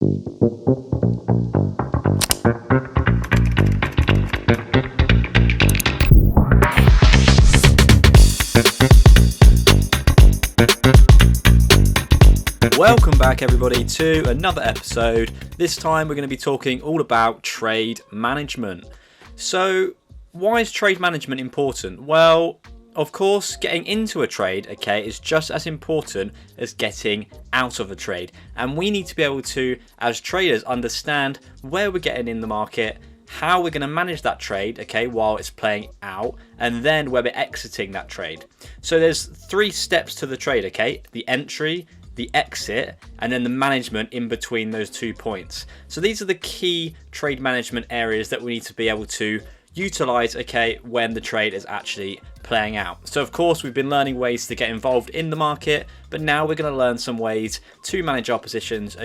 Welcome back everybody to another episode. This time we're going to be talking all about trade management. So why is trade management important? Well, of course, getting into a trade, is just as important as getting out of a trade. And we need to be able to, as traders, understand where we're getting in the market, how we're going to manage that trade, while it's playing out, and then where we're exiting that trade. So there's 3 steps to the trade, the entry, the exit, and then the management in between those 2 points. So these are the key trade management areas that we need to be able to utilize, when the trade is actually playing out. So of course we've been learning ways to get involved in the market, but now we're going to learn some ways to manage our positions,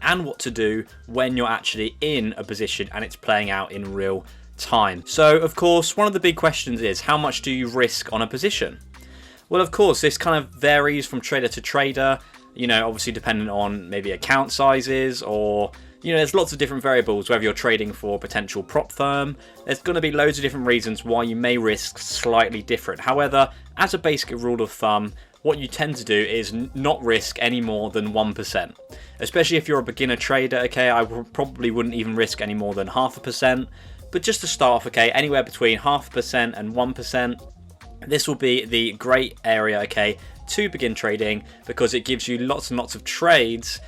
and what to do when you're actually in a position and it's playing out in real time. So of course, one of the big questions is, how much do you risk on a position? Well, of course, this kind of varies from trader to trader, obviously depending on maybe account sizes, or there's lots of different variables, whether you're trading for a potential prop firm. There's going to be loads of different reasons why you may risk slightly different. However, as a basic rule of thumb, what you tend to do is not risk any more than 1%. Especially if you're a beginner trader, I probably wouldn't even risk any more than 0.5%. But just to start off, anywhere between 0.5% and 1%, this will be the great area, to begin trading, because it gives you lots and lots of trades,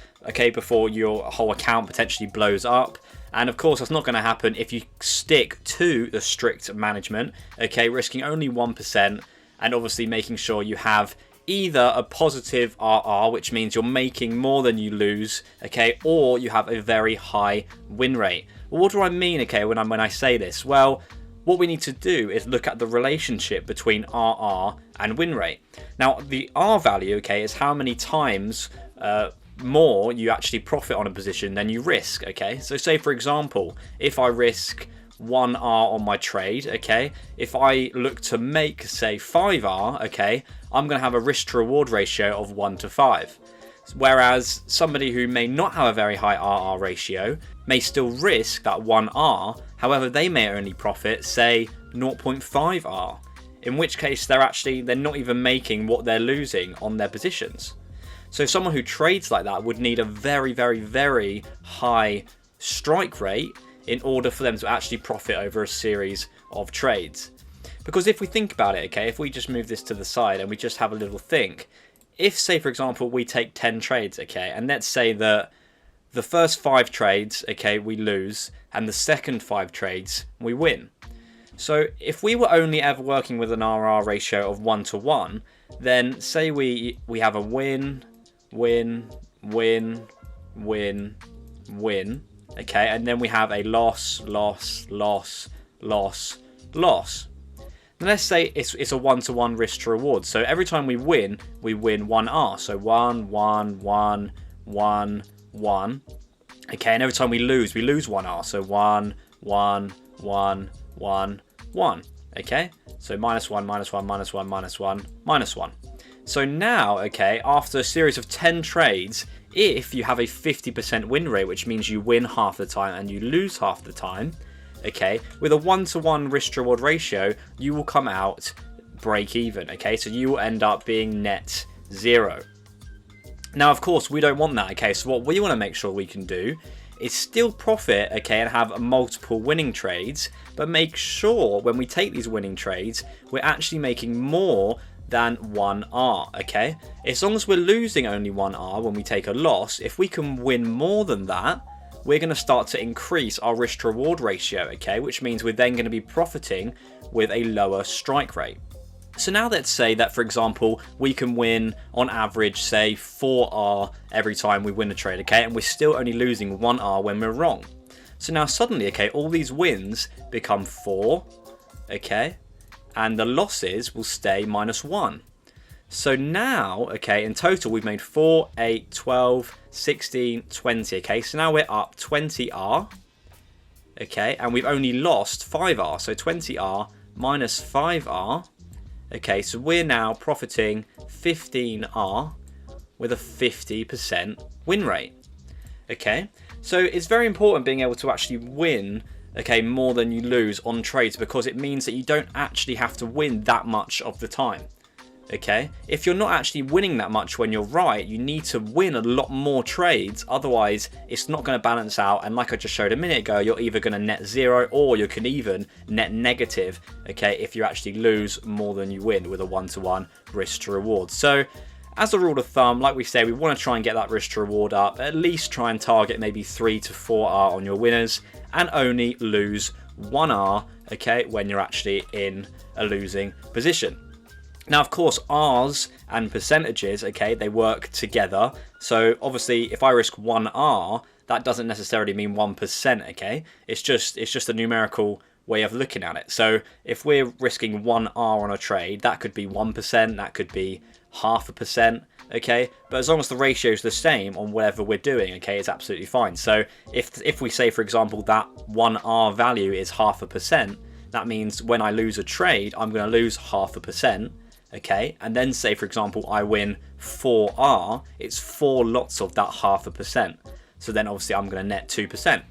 before your whole account potentially blows up. And of course, that's not going to happen if you stick to the strict management, risking only 1%, and obviously making sure you have either a positive RR, which means you're making more than you lose, or you have a very high win rate. Well, what do I mean, when I say this? Well, what we need to do is look at the relationship between RR and win rate. Now, the R value, is how many times more you actually profit on a position than you risk, So say, for example, if I risk 1R on my trade, if I look to make, say, 5R, I'm going to have a risk to reward ratio of 1 to 5. Whereas somebody who may not have a very high RR ratio may still risk that 1R, however they may only profit, say, 0.5R, in which case they're not even making what they're losing on their positions. So someone who trades like that would need a very, very, very high strike rate in order for them to actually profit over a series of trades. Because if we think about it, if we just move this to the side and we just have a little think, if, say, for example, we take 10 trades, and let's say that the first 5 trades, we lose, and the second 5 trades, we win. So if we were only ever working with an RR ratio of 1 to 1, then say we have a win, win, win, win, win, and then we have a loss, loss, loss, loss, loss. And let's say it's a 1-to-1 risk to reward. So every time we win 1R. So 1, 1, 1, 1, 1. And every time we lose 1R. So 1, 1, 1, 1, 1. So minus 1, minus 1, minus 1, minus 1, minus 1. So now, after a series of 10 trades, if you have a 50% win rate, which means you win half the time and you lose half the time, with a 1-to-1 risk to reward ratio, you will come out break even, so you will end up being net 0. Now, of course, we don't want that, so what we want to make sure we can do is still profit, and have multiple winning trades, but make sure when we take these winning trades, we're actually making more than 1R, As long as we're losing only 1R when we take a loss, if we can win more than that, we're going to start to increase our risk to reward ratio, which means we're then going to be profiting with a lower strike rate. So now let's say that, for example, we can win on average, say, 4R every time we win a trade, and we're still only losing 1R when we're wrong. So now suddenly, all these wins become 4, and the losses will stay minus 1. So now, in total, we've made 4, 8, 12, 16, 20, so now we're up 20R, and we've only lost 5R, so 20R minus 5R, so we're now profiting 15R with a 50% win rate. Okay, so it's very important being able to actually win, okay, more than you lose on trades, because it means that you don't actually have to win that much of the time. Okay, if you're not actually winning that much when you're right, you need to win a lot more trades, otherwise it's not going to balance out, and like I just showed a minute ago, you're either going to net zero or you can even net negative, okay, if you actually lose more than you win with a one-to-one risk to reward. So as a rule of thumb, like we say, we want to try and get that risk to reward up, at least try and target maybe 3 to 4R on your winners, and only lose 1R, okay, when you're actually in a losing position. Now, of course, R's and percentages, okay, they work together. So obviously, if I risk 1R, that doesn't necessarily mean 1%, okay? It's just a numerical way of looking at it. So if we're risking 1R on a trade, that could be 1%, that could be 0.5%, okay? But as long as the ratio is the same on whatever we're doing, okay, it's absolutely fine. So if we say, for example, that 1R value is 0.5%, that means when I lose a trade, I'm going to lose 0.5%. Okay, and then say, for example, I win 4R, it's 4 lots of that 0.5%. So then obviously I'm going to net 2%.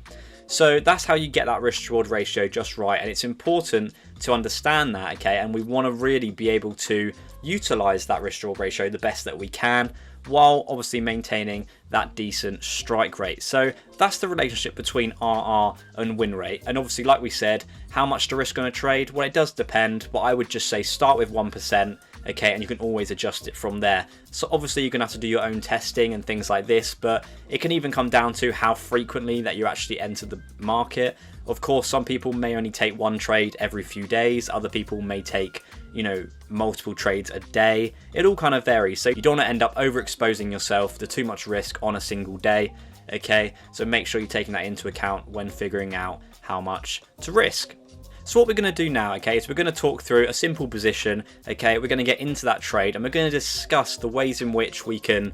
So that's how you get that risk reward ratio just right, and it's important to understand that, okay, and we want to really be able to utilize that risk reward ratio the best that we can, while obviously maintaining that decent strike rate. So that's the relationship between RR and win rate. And obviously, like we said, how much to risk on a trade? Well, it does depend, but I would just say start with 1%, okay, and you can always adjust it from there. So obviously you're gonna have to do your own testing and things like this, but it can even come down to how frequently that you actually enter the market. Of course, some people may only take one trade every few days, other people may take, you know, multiple trades a day. It all kind of varies, so you don't want to end up overexposing yourself to too much risk on a single day, okay? So make sure you're taking that into account when figuring out how much to risk. So what we're going to do now, okay, is we're going to talk through a simple position, okay? We're going to get into that trade, and we're going to discuss the ways in which we can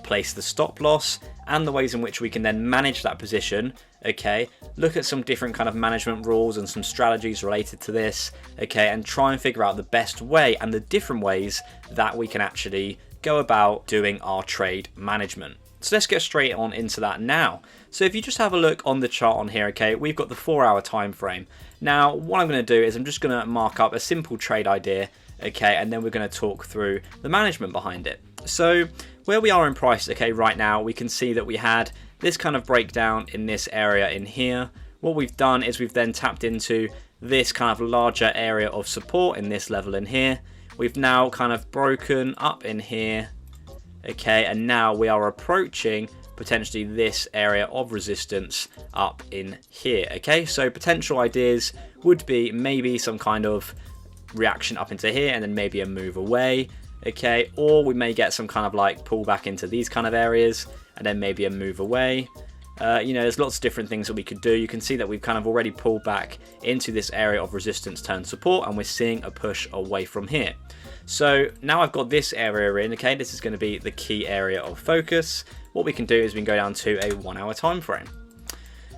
place the stop loss, and the ways in which we can then manage that position, okay? Look at some different kind of management rules and some strategies related to this, okay? And try and figure out the best way and the different ways that we can actually go about doing our trade management. So let's get straight on into that now. So if you just have a look on the chart on here, okay, we've got the 4-hour time frame. Now, what I'm going to do is I'm just going to mark up a simple trade idea, okay, and then we're going to talk through the management behind it. So where we are in price, okay, right now, we can see that we had this kind of breakdown in this area in here. What we've done is we've then tapped into this kind of larger area of support in this level in here. We've now kind of broken up in here, okay, and now we are approaching potentially this area of resistance up in here, okay? So potential ideas would be maybe some kind of reaction up into here and then maybe a move away, okay? Or we may get some kind of like pull back into these kind of areas and then maybe a move away. You know, there's lots of different things that we could do. You can see that we've kind of already pulled back into this area of resistance turn support, and we're seeing a push away from here. So now I've got this area in, okay, this is going to be the key area of focus. What we can do is we can go down to a 1-hour time frame.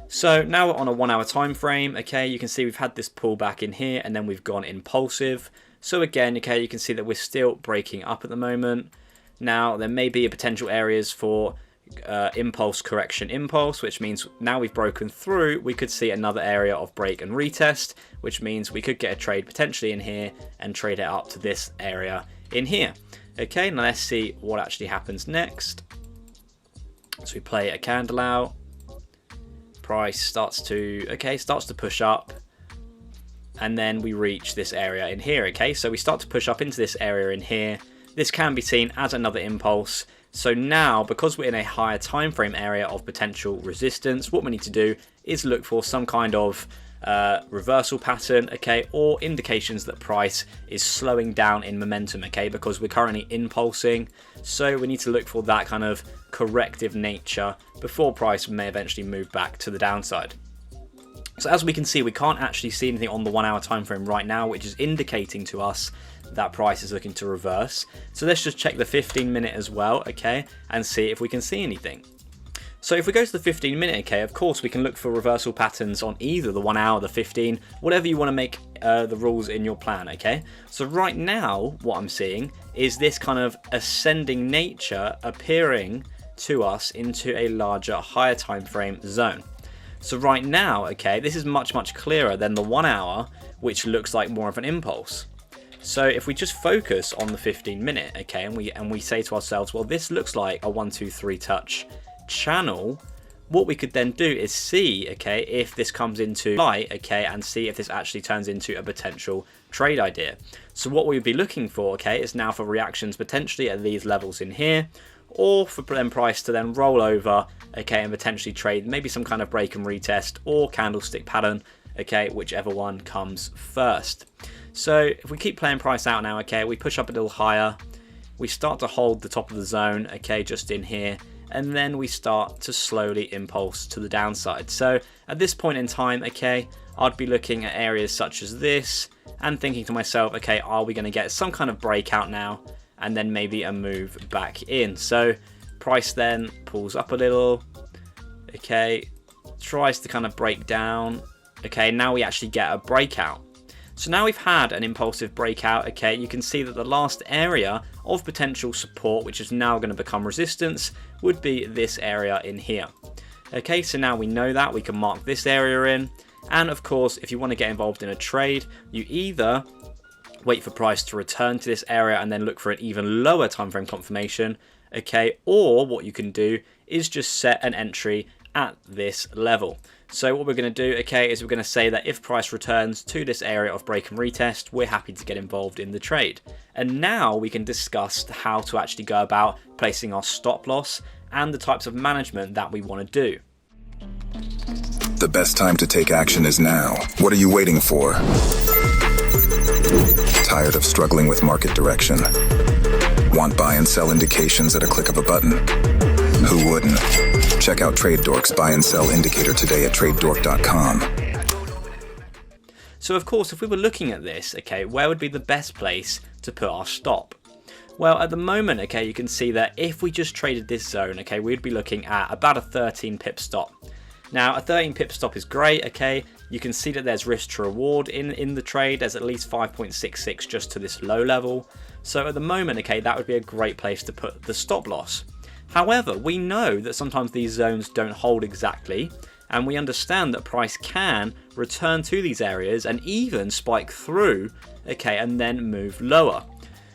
So now we're on a 1-hour time frame, okay, you can see we've had this pullback in here and then we've gone impulsive. So again, okay, you can see that we're still breaking up at the moment. Now there may be potential areas for impulse correction impulse, which means now we've broken through, we could see another area of break and retest, which means we could get a trade potentially in here and trade it up to this area in here. Okay, now let's see what actually happens next. So we play a candle out, price starts to push up, and then we reach this area in here. Okay, so we start to push up into this area in here. This can be seen as another impulse. So now, because we're in a higher time frame area of potential resistance, what we need to do is look for some kind of reversal pattern, okay, or indications that price is slowing down in momentum, okay, because we're currently impulsing. So we need to look for that kind of corrective nature before price may eventually move back to the downside. So as we can see, we can't actually see anything on the 1-hour time frame right now, which is indicating to us that price is looking to reverse. So let's just check the 15-minute as well, okay, and see if we can see anything. So if we go to the 15-minute, okay, of course we can look for reversal patterns on either the 1 hour, the 15, whatever you want to make the rules in your plan, okay? So right now, what I'm seeing is this kind of ascending nature appearing to us into a larger, higher time frame zone. So right now, okay, this is much clearer than the 1 hour, which looks like more of an impulse. So if we just focus on the 15-minute, okay, and we say to ourselves, well, this looks like a 1, 2, 3 touch channel. What we could then do is see, okay, if this comes into light, okay, and see if this actually turns into a potential trade idea. So what we would be looking for, okay, is now for reactions potentially at these levels in here, or for then price to then roll over, okay, and potentially trade maybe some kind of break and retest or candlestick pattern, okay, whichever one comes first. So if we keep playing price out now, okay, we push up a little higher, we start to hold the top of the zone, okay, just in here, and then we start to slowly impulse to the downside. So at this point in time, okay, I'd be looking at areas such as this and thinking to myself, okay, are we going to get some kind of breakout now and then maybe a move back in? So price then pulls up a little, okay, tries to kind of break down, okay, now we actually get a breakout. So now we've had an impulsive breakout, okay, you can see that the last area of potential support, which is now going to become resistance, would be this area in here. Okay, so now we know that, we can mark this area in, and of course, if you want to get involved in a trade, you either wait for price to return to this area and then look for an even lower time frame confirmation, okay, or what you can do is just set an entry at this level. So what we're going to do, okay, is we're going to say that if price returns to this area of break and retest, we're happy to get involved in the trade. And now we can discuss how to actually go about placing our stop loss and the types of management that we want to do. The best time to take action is now. What are you waiting for? Tired of struggling with market direction? Want buy and sell indications at a click of a button? Who wouldn't? Check out TradeDork's buy and sell indicator today at TradeDork.com. So of course, if we were looking at this, okay, where would be the best place to put our stop? Well, at the moment, okay, you can see that if we just traded this zone, okay, we'd be looking at about a 13 pip stop. Now, a 13 pip stop is great, okay. You can see that there's risk to reward in the trade. There's at least 5.66 just to this low level. So at the moment, okay, that would be a great place to put the stop loss. However, we know that sometimes these zones don't hold exactly, and we understand that price can return to these areas and even spike through, okay, and then move lower.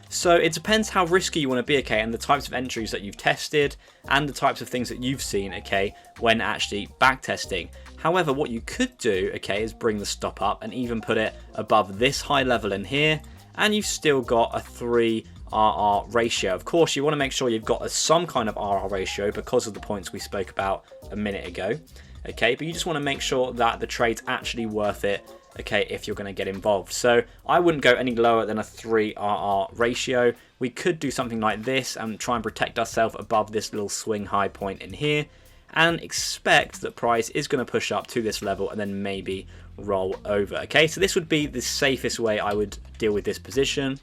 So it depends how risky you want to be, okay, and the types of entries that you've tested and the types of things that you've seen, okay, when actually backtesting. However, what you could do, okay, is bring the stop up and even put it above this high level in here, and you've still got a 3 RR ratio. Of course, you want to make sure you've got some kind of RR ratio because of the points we spoke about a minute ago, okay, but you just want to make sure that the trade's actually worth it, okay, if you're going to get involved. So I wouldn't go any lower than a 3 RR ratio. We could do something like this and try and protect ourselves above this little swing high point in here and expect that price is going to push up to this level and then maybe roll over. Okay, so this would be the safest way I would deal with this position.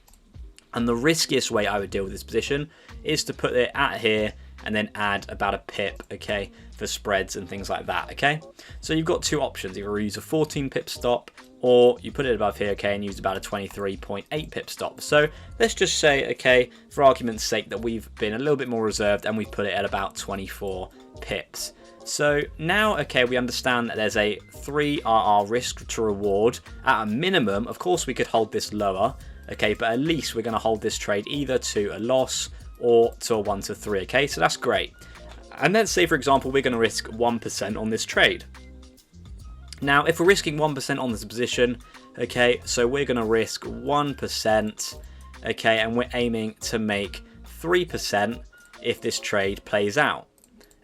And the riskiest way I would deal with this position is to put it at here and then add about a pip, okay, for spreads and things like that, okay? So you've got two options, either use a 14 pip stop or you put it above here, okay, and use about a 23.8 pip stop. So let's just say, okay, for argument's sake, that we've been a little bit more reserved and we put it at about 24 pips. So now, okay, we understand that there's a 3 RR risk to reward at a minimum. Of course, we could hold this lower, okay, but at least we're going to hold this trade either to a loss or to a 1 to 3, okay, so that's great. And let's say, for example, we're going to risk 1% on this trade. Now, if we're risking 1% on this position, okay, so we're going to risk 1%, okay, and we're aiming to make 3% if this trade plays out.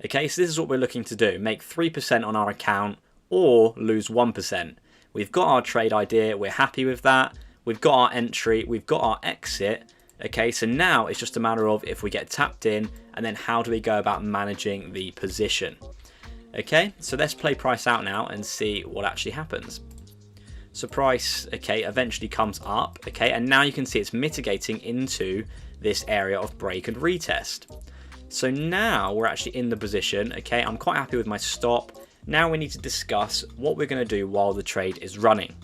Okay, so this is what we're looking to do, make 3% on our account or lose 1%. We've got our trade idea, we're happy with that. We've got our entry, we've got our exit. Okay, so now it's just a matter of if we get tapped in and then how do we go about managing the position. Okay, so let's play price out now and see what actually happens. So price, okay, eventually comes up, okay, and now you can see it's mitigating into this area of break and retest. So now we're actually in the position, okay, I'm quite happy with my stop. Now we need to discuss what we're going to do while the trade is running.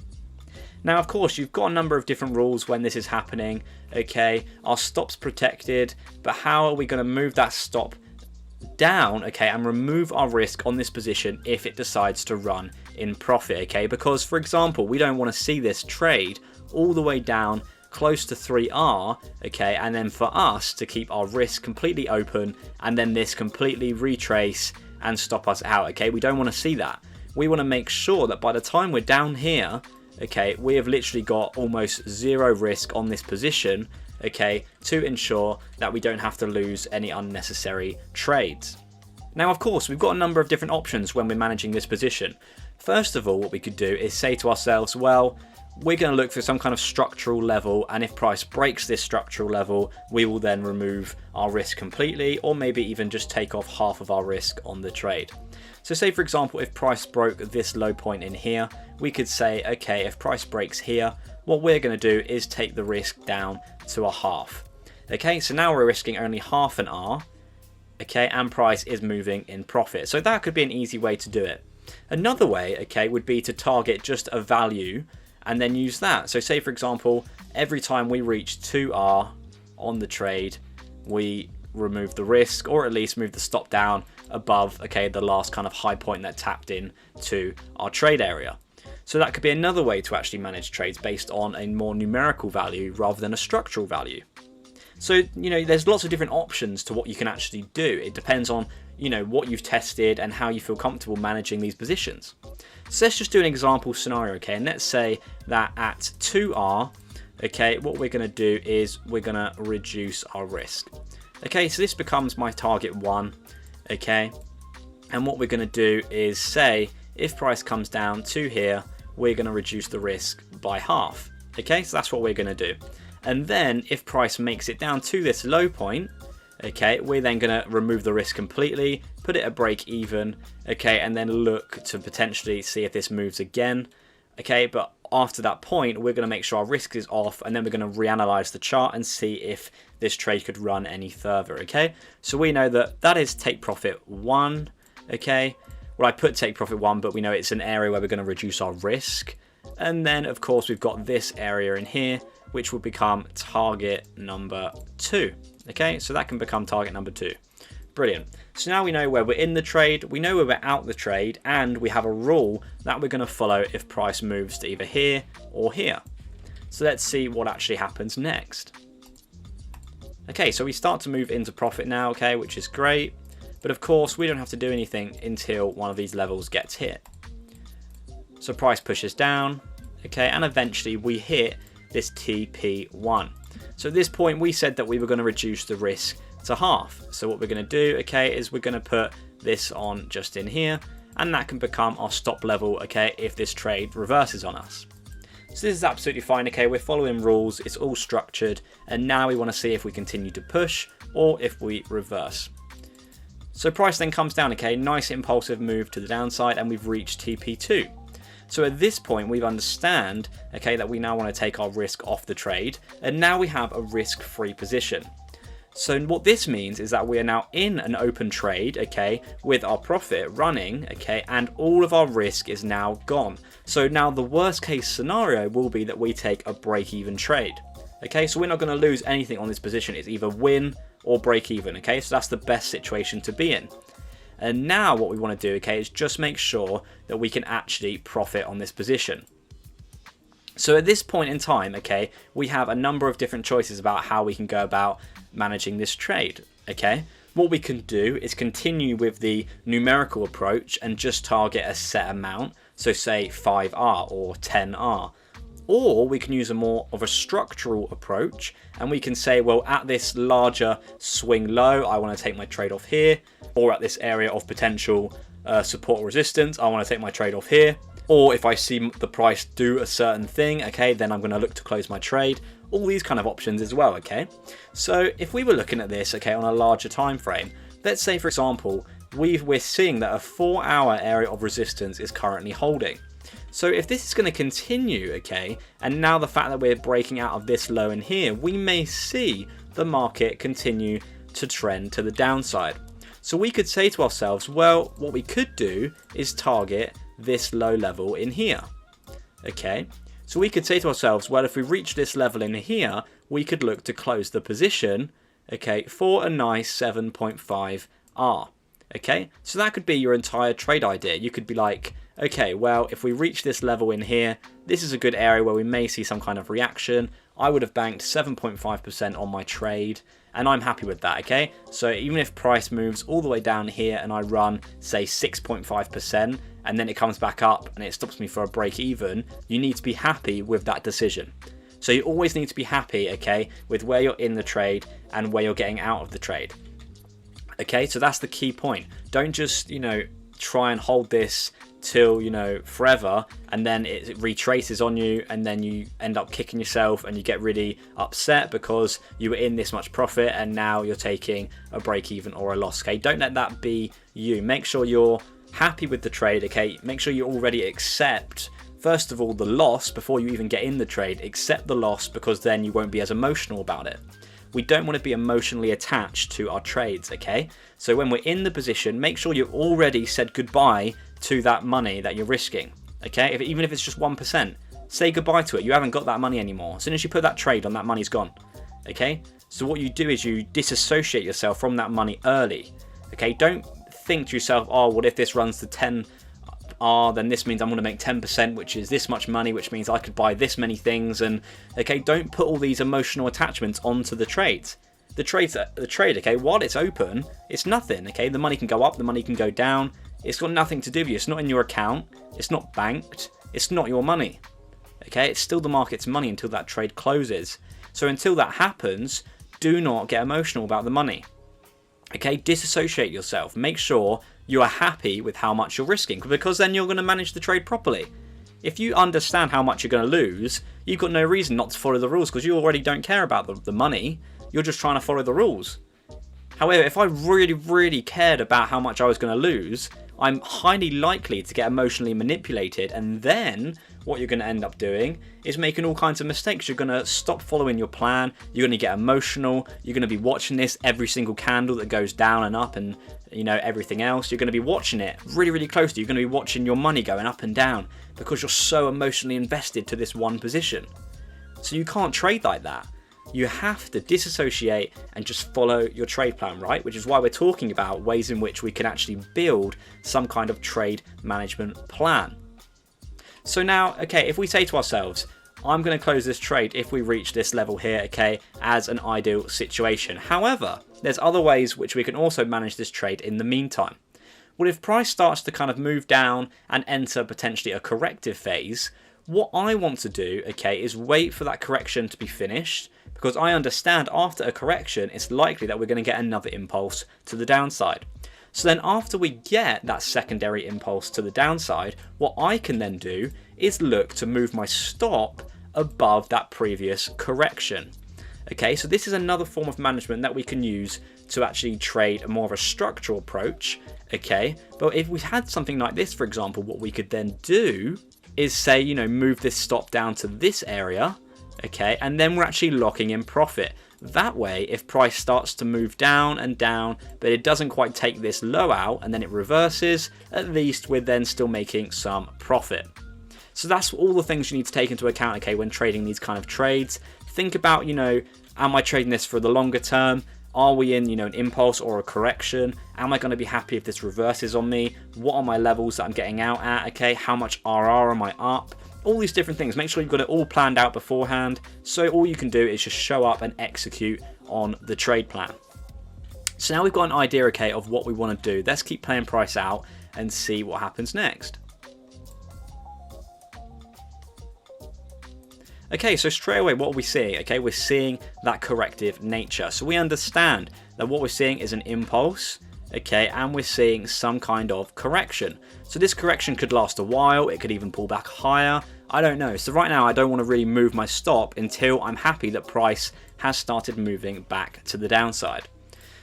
Now, of course, you've got a number of different rules when this is happening, okay? Our stop's protected, but how are we going to move that stop down, okay, and remove our risk on this position if it decides to run in profit, okay, because for example, we don't want to see this trade all the way down close to 3R, okay, and then for us to keep our risk completely open and then this completely retrace and stop us out, okay. We don't want to see that. We want to make sure that by the time we're down here, okay, we have literally got almost zero risk on this position, okay, to ensure that we don't have to lose any unnecessary trades. Now, of course, we've got a number of different options when we're managing this position. First of all, what we could do is say to ourselves, well, we're going to look for some kind of structural level, and if price breaks this structural level, we will then remove our risk completely, or maybe even just take off half of our risk on the trade. So say, for example, if price broke this low point in here, we could say, okay, if price breaks here, what we're going to do is take the risk down to a half. Okay, so now we're risking only half an R, okay, and price is moving in profit. So that could be an easy way to do it. Another way, okay, would be to target just a value and then use that. So say, for example, every time we reach 2R on the trade, we remove the risk, or at least move the stop down above, okay, the last kind of high point that tapped in to our trade area. So that could be another way to actually manage trades based on a more numerical value rather than a structural value. So, you know, there's lots of different options to what you can actually do. It depends on, you know, what you've tested and how you feel comfortable managing these positions. So let's just do an example scenario, okay? And let's say that at 2R, okay, what we're going to do is we're going to reduce our risk. Okay, so this becomes my target 1, okay? And what we're going to do is say, if price comes down to here, we're going to reduce the risk by half. Okay, so that's what we're going to do. And then if price makes it down to this low point, okay, we're then going to remove the risk completely, put it at break even, okay, and then look to potentially see if this moves again. Okay, but after that point, we're going to make sure our risk is off, and then we're going to reanalyze the chart and see if this trade could run any further. Okay, so we know that that is take profit 1. Okay, well, I put take profit 1, but we know it's an area where we're going to reduce our risk. And then, of course, we've got this area in here, which will become target number 2. Okay, so that can become target number 2. Brilliant. So now we know where we're in the trade, we know where we're out the trade, and we have a rule that we're going to follow if price moves to either here or here. So let's see what actually happens next. Okay, so we start to move into profit now, okay, which is great. But of course, we don't have to do anything until one of these levels gets hit. So price pushes down, okay, and eventually we hit this TP1. So at this point, we said that we were going to reduce the risk to half. So what we're going to do, okay, is we're going to put this on just in here, and that can become our stop level, okay, if this trade reverses on us. So this is absolutely fine, okay, we're following rules, it's all structured, and now we want to see if we continue to push or if we reverse. So price then comes down, okay, nice impulsive move to the downside, and we've reached TP2. So at this point, we understand, okay, that we now want to take our risk off the trade, and now we have a risk-free position. So what this means is that we are now in an open trade, okay, with our profit running, okay, and all of our risk is now gone. So now the worst case scenario will be that we take a break-even trade. Okay, so we're not going to lose anything on this position. It's either win or break even, okay, so that's the best situation to be in. And now what we want to do, okay, is just make sure that we can actually profit on this position. So at this point in time, okay, we have a number of different choices about how we can go about managing this trade, okay. What we can do is continue with the numerical approach and just target a set amount, so say 5R or 10R. Or we can use a more of a structural approach, and we can say, well, at this larger swing low, I want to take my trade off here, or at this area of potential support or resistance, I want to take my trade off here. Or if I see the price do a certain thing, okay, then I'm going to look to close my trade. All these kind of options as well, okay. So if we were looking at this, okay, on a larger time frame, let's say, for example, we're seeing that a 4-hour area of resistance is currently holding. So if this is going to continue, okay, and now the fact that we're breaking out of this low in here, we may see the market continue to trend to the downside. So we could say to ourselves, well, what we could do is target this low level in here, okay. So we could say to ourselves, well, if we reach this level in here, we could look to close the position, okay, for a nice 7.5 are. Okay, so that could be your entire trade idea. You could be like, okay, well, if we reach this level in here, this is a good area where we may see some kind of reaction. I would have banked 7.5% on my trade, and I'm happy with that, okay? So even if price moves all the way down here and I run, say, 6.5%, and then it comes back up and it stops me for a break even, you need to be happy with that decision. So you always need to be happy, okay, with where you're in the trade and where you're getting out of the trade. Okay, so that's the key point. Don't just, try and hold this till, forever, and then it retraces on you, and then you end up kicking yourself and you get really upset because you were in this much profit and now you're taking a break even or a loss. Okay, don't let that be you. Make sure you're happy with the trade. Okay, make sure you already accept, first of all, the loss before you even get in the trade. Accept the loss, because then you won't be as emotional about it. We don't want to be emotionally attached to our trades, okay? So when we're in the position, make sure you've already said goodbye to that money that you're risking, okay? Even if it's just 1%, say goodbye to it. You haven't got that money anymore. As soon as you put that trade on, that money's gone, okay? So what you do is you disassociate yourself from that money early, okay? Don't think to yourself, oh, well, if this runs to 10, then this means I'm going to make 10%, which is this much money, which means I could buy this many things. And okay, don't put all these emotional attachments onto the trades. The trade, okay, while it's open, it's nothing, okay? The money can go up, the money can go down. It's got nothing to do with you. It's not in your account. It's not banked. It's not your money, okay? It's still the market's money until that trade closes. So until that happens, do not get emotional about the money, okay? Disassociate yourself. Make sure you are happy with how much you're risking, because then you're going to manage the trade properly. If you understand how much you're going to lose, you've got no reason not to follow the rules, because you already don't care about the money. You're just trying to follow the rules. However, if I really cared about how much I was going to lose, I'm highly likely to get emotionally manipulated, and then what you're going to end up doing is making all kinds of mistakes. You're going to stop following your plan. You're going to get emotional. You're going to be watching this every single candle that goes down and up, and everything else. You're going to be watching it really closely. You're going to be watching your money going up and down because you're so emotionally invested to this one position. So you can't trade like that. You have to disassociate and just follow your trade plan, right? Which is why we're talking about ways in which we can actually build some kind of trade management plan. So now, okay, if we say to ourselves, I'm going to close this trade if we reach this level here, okay, as an ideal situation. However, there's other ways which we can also manage this trade in the meantime. Well, if price starts to kind of move down and enter potentially a corrective phase, what I want to do, okay, is wait for that correction to be finished, because I understand after a correction, it's likely that we're going to get another impulse to the downside. So then after we get that secondary impulse to the downside, what I can then do is look to move my stop above that previous correction. Okay, so this is another form of management that we can use to actually trade a more of a structural approach. Okay, but if we had something like this, for example, what we could then do is say, move this stop down to this area, okay, and then we're actually locking in profit. That way, if price starts to move down and down, but it doesn't quite take this low out and then it reverses, at least we're then still making some profit. So that's all the things you need to take into account, okay, when trading these kind of trades. Think about, am I trading this for the longer term? Are we in, an impulse or a correction? Am I going to be happy if this reverses on me? What are my levels that I'm getting out at? Okay, how much RR am I up? All these different things. Make sure you've got it all planned out beforehand. So all you can do is just show up and execute on the trade plan. So now we've got an idea, okay, of what we want to do. Let's keep playing price out and see what happens next. Okay, so straight away, what are we seeing? Okay, we're seeing that corrective nature. So we understand that what we're seeing is an impulse, okay, and we're seeing some kind of correction. So this correction could last a while. It could even pull back higher. I don't know. So right now, I don't want to really move my stop until I'm happy that price has started moving back to the downside.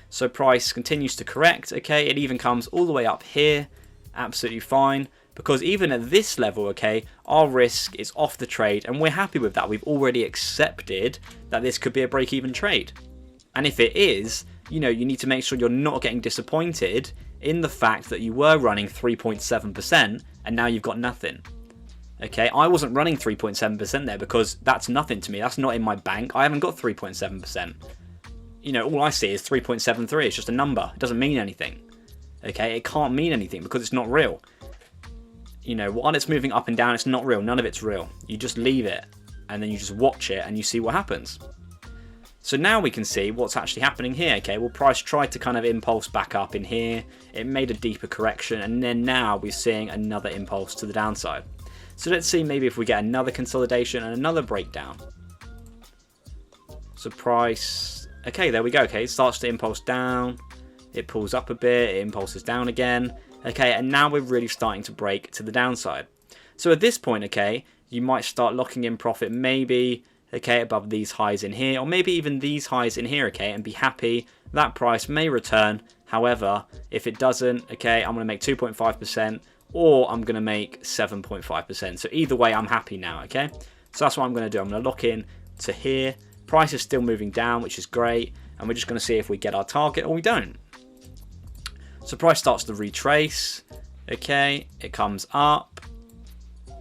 So price continues to correct, okay, it even comes all the way up here, absolutely fine. Because even at this level, okay, our risk is off the trade and we're happy with that. We've already accepted that this could be a break-even trade. And if it is, you need to make sure you're not getting disappointed in the fact that you were running 3.7% and now you've got nothing. Okay, I wasn't running 3.7% there because that's nothing to me. That's not in my bank. I haven't got 3.7%. you know, all I see is 3.73. It's just a number. It doesn't mean anything. Okay, it can't mean anything because it's not real. You know, while it's moving up and down, it's not real. None of it's real. You just leave it and then you just watch it and you see what happens. So now we can see what's actually happening here. Okay, well, price tried to kind of impulse back up in here. It made a deeper correction, and then now we're seeing another impulse to the downside. So let's see maybe if we get another consolidation and another breakdown. So price, okay, there we go. Okay, it starts to impulse down. It pulls up a bit, it impulses down again. Okay, and now we're really starting to break to the downside. So at this point, okay, you might start locking in profit maybe, okay, above these highs in here, or maybe even these highs in here, okay, and be happy that price may return. However, if it doesn't, okay, I'm going to make 2.5%, or I'm going to make 7.5%. So either way, I'm happy now, okay? So that's what I'm going to do. I'm going to lock in to here. Price is still moving down, which is great, and we're just going to see if we get our target or we don't. So price starts to retrace, okay, it comes up.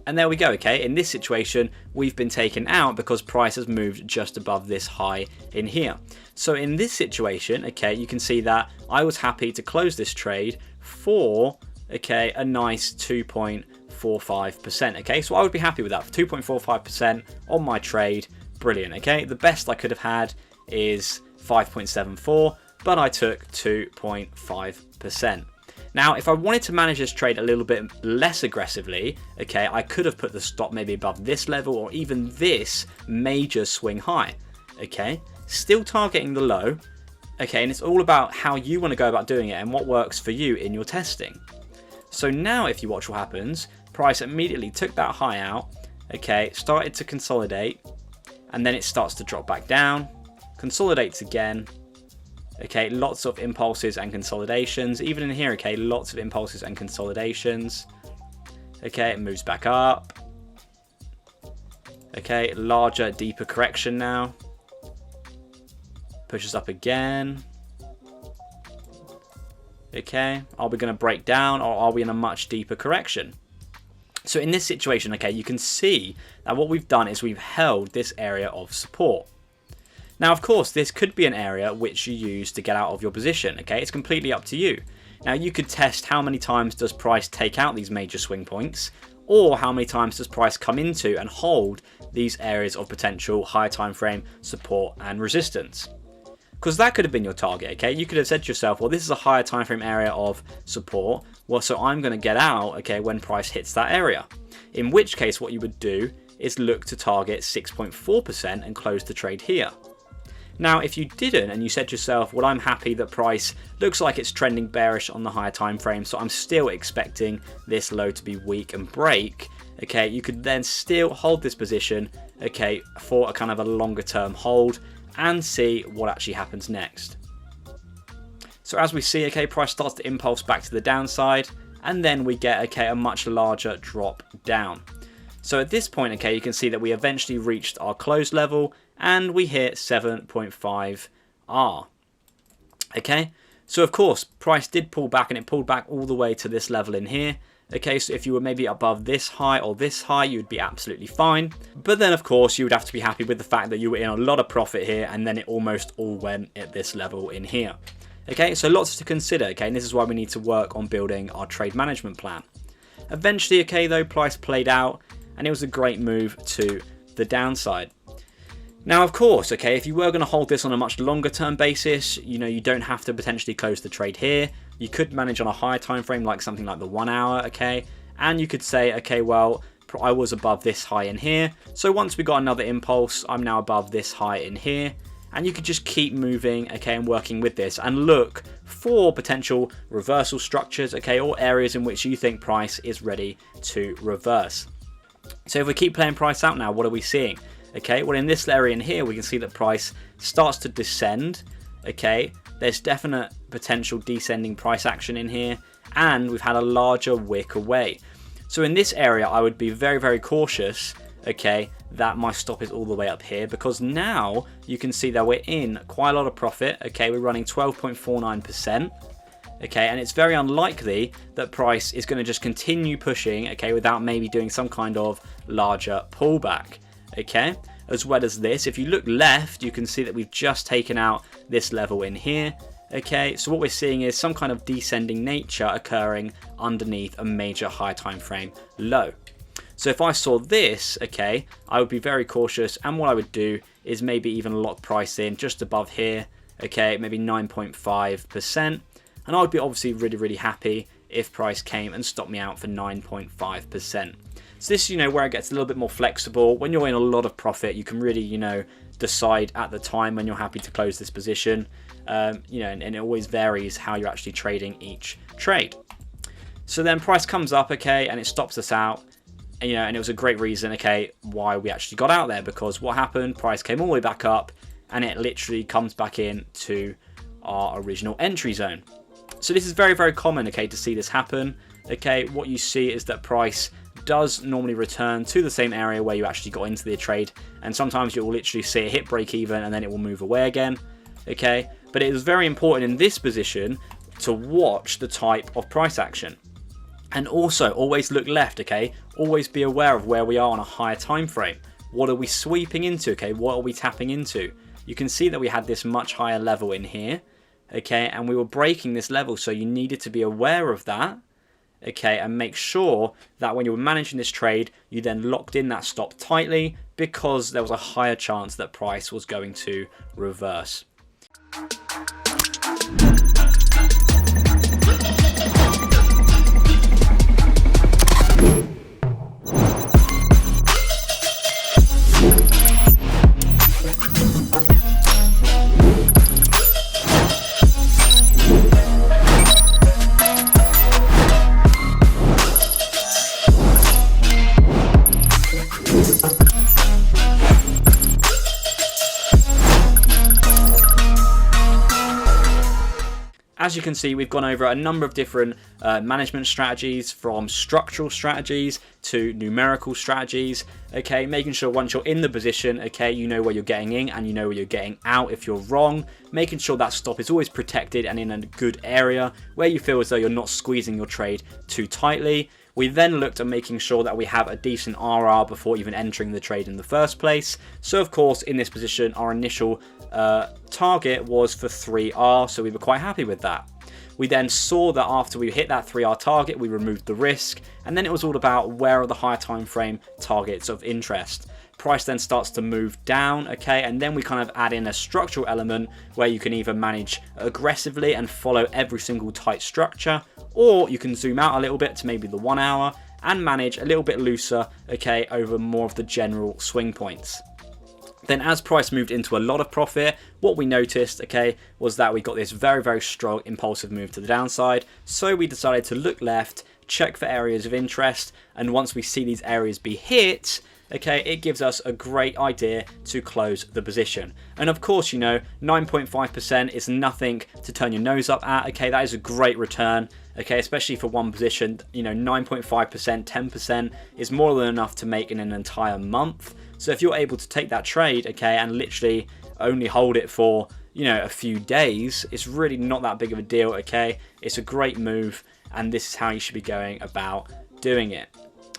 And there we go, okay, in this situation, we've been taken out because price has moved just above this high in here. So in this situation, okay, you can see that I was happy to close this trade for, okay, a nice 2.45%, okay. So I would be happy with that, for 2.45% on my trade, brilliant, okay. The best I could have had is 5.74, but I took 2.5%. Now, if I wanted to manage this trade a little bit less aggressively, okay, I could have put the stop maybe above this level or even this major swing high, okay? Still targeting the low, okay, and it's all about how you want to go about doing it and what works for you in your testing. So now if you watch what happens, price immediately took that high out, okay, started to consolidate, and then it starts to drop back down, consolidates again. Okay, lots of impulses and consolidations. Even in here, okay, lots of impulses and consolidations. Okay, it moves back up. Okay, larger, deeper correction now. Pushes up again. Okay, are we going to break down or are we in a much deeper correction? So in this situation, okay, you can see that what we've done is we've held this area of support. Now, of course, this could be an area which you use to get out of your position, okay? It's completely up to you. Now, you could test how many times does price take out these major swing points, or how many times does price come into and hold these areas of potential higher time frame support and resistance. Because that could have been your target, okay? You could have said to yourself, well, this is a higher time frame area of support, well, so I'm going to get out, okay, when price hits that area. In which case, what you would do is look to target 6.4% and close the trade here. Now, if you didn't and you said to yourself, well, I'm happy that price looks like it's trending bearish on the higher time frame, so I'm still expecting this low to be weak and break, okay, you could then still hold this position, okay, for a kind of a longer term hold and see what actually happens next. So as we see, okay, price starts to impulse back to the downside, and then we get, okay, a much larger drop down. So at this point, okay, you can see that we eventually reached our close level and we hit 7.5R. Okay, so of course, price did pull back and it pulled back all the way to this level in here. Okay, so if you were maybe above this high or this high, you'd be absolutely fine. But then, of course, you would have to be happy with the fact that you were in a lot of profit here and then it almost all went at this level in here. Okay, so lots to consider, okay, and this is why we need to work on building our trade management plan. Eventually, okay, though, price played out and it was a great move to the downside. Now, of course, okay, if you were going to hold this on a much longer term basis, you know, you don't have to potentially close the trade here. You could manage on a higher time frame, like something like the 1 hour, okay, and you could say, okay, well, I was above this high in here, so once we got another impulse, I'm now above this high in here, and you could just keep moving, okay, and working with this and look for potential reversal structures, okay, or areas in which you think price is ready to reverse. So if we keep playing price out now, what are we seeing? Okay, well, in this area in here, we can see that price starts to descend. Okay, there's definite potential descending price action in here, and we've had a larger wick away. So in this area, I would be very, very cautious, okay, that my stop is all the way up here, because now you can see that we're in quite a lot of profit. Okay, we're running 12.49%. Okay, and it's very unlikely that price is going to just continue pushing, okay, without maybe doing some kind of larger pullback. Okay, as well as this. If you look left, you can see that we've just taken out this level in here. Okay, so what we're seeing is some kind of descending nature occurring underneath a major high time frame low. So if I saw this, okay, I would be very cautious, and what I would do is maybe even lock price in just above here, okay, maybe 9.5%, and I would be obviously really happy if price came and stopped me out for 9.5%. So this, where it gets a little bit more flexible. When you're in a lot of profit, you can really, decide at the time when you're happy to close this position, and it always varies how you're actually trading each trade. So then price comes up, okay, and it stops us out. And it was a great reason, okay, why we actually got out there, because what happened, price came all the way back up and it literally comes back in to our original entry zone. So this is very common, okay, to see this happen. Okay, what you see is that price does normally return to the same area where you actually got into the trade, and sometimes you will literally see it hit break even and then it will move away again. Okay, but it is very important in this position to watch the type of price action. And also always look left, okay? Always be aware of where we are on a higher time frame. What are we sweeping into, okay? What are we tapping into? You can see that we had this much higher level in here, okay? And we were breaking this level, so you needed to be aware of that, okay? And make sure that when you were managing this trade, you then locked in that stop tightly, because there was a higher chance that price was going to reverse. As you can see, we've gone over a number of different management strategies, from structural strategies to numerical strategies, okay, making sure once you're in the position, okay, you know where you're getting in and you know where you're getting out if you're wrong, making sure that stop is always protected and in a good area where you feel as though you're not squeezing your trade too tightly. We then looked at making sure that we have a decent RR before even entering the trade in the first place. So of course, in this position, our initial target was for 3R, so we were quite happy with that. We then saw that after we hit that 3R target, we removed the risk, and then it was all about where are the higher time frame targets of interest. Price then starts to move down, okay, and then we kind of add in a structural element where you can either manage aggressively and follow every single tight structure, or you can zoom out a little bit to maybe the 1 hour and manage a little bit looser, okay, over more of the general swing points. Then as price moved into a lot of profit, what we noticed, okay, was that we got this very strong impulsive move to the downside. So we decided to look left, check for areas of interest, and once we see these areas be hit, okay, it gives us a great idea to close the position. And of course, 9.5% is nothing to turn your nose up at, okay, that is a great return, okay, especially for one position. 9.5%, 10% is more than enough to make in an entire month. So if you're able to take that trade, okay, and literally only hold it for, a few days, it's really not that big of a deal, okay, it's a great move, and this is how you should be going about doing it.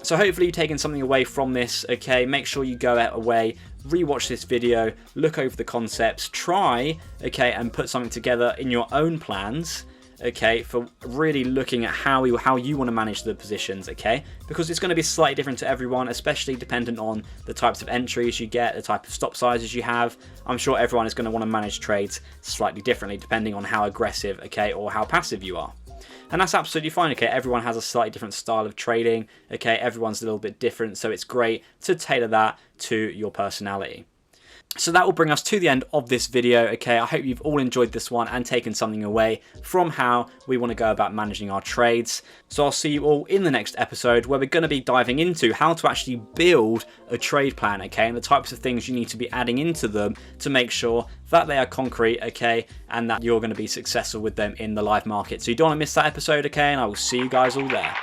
So hopefully you've taken something away from this, okay, make sure you go away, rewatch this video, look over the concepts, try, okay, and put something together in your own plans, okay, for really looking at how you want to manage the positions, okay, because it's going to be slightly different to everyone, especially dependent on the types of entries you get, the type of stop sizes you have. I'm sure everyone is going to want to manage trades slightly differently depending on how aggressive, okay, or how passive you are. And that's absolutely fine, okay, everyone has a slightly different style of trading, okay, everyone's a little bit different, so it's great to tailor that to your personality. So that will bring us to the end of this video, okay, I hope you've all enjoyed this one and taken something away from how we want to go about managing our trades. So I'll see you all in the next episode, where we're going to be diving into how to actually build a trade plan, okay, and the types of things you need to be adding into them to make sure that they are concrete, okay, and that you're going to be successful with them in the live market. So you don't want to miss that episode, okay, and I will see you guys all there.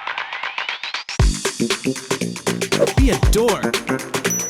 Be a dork.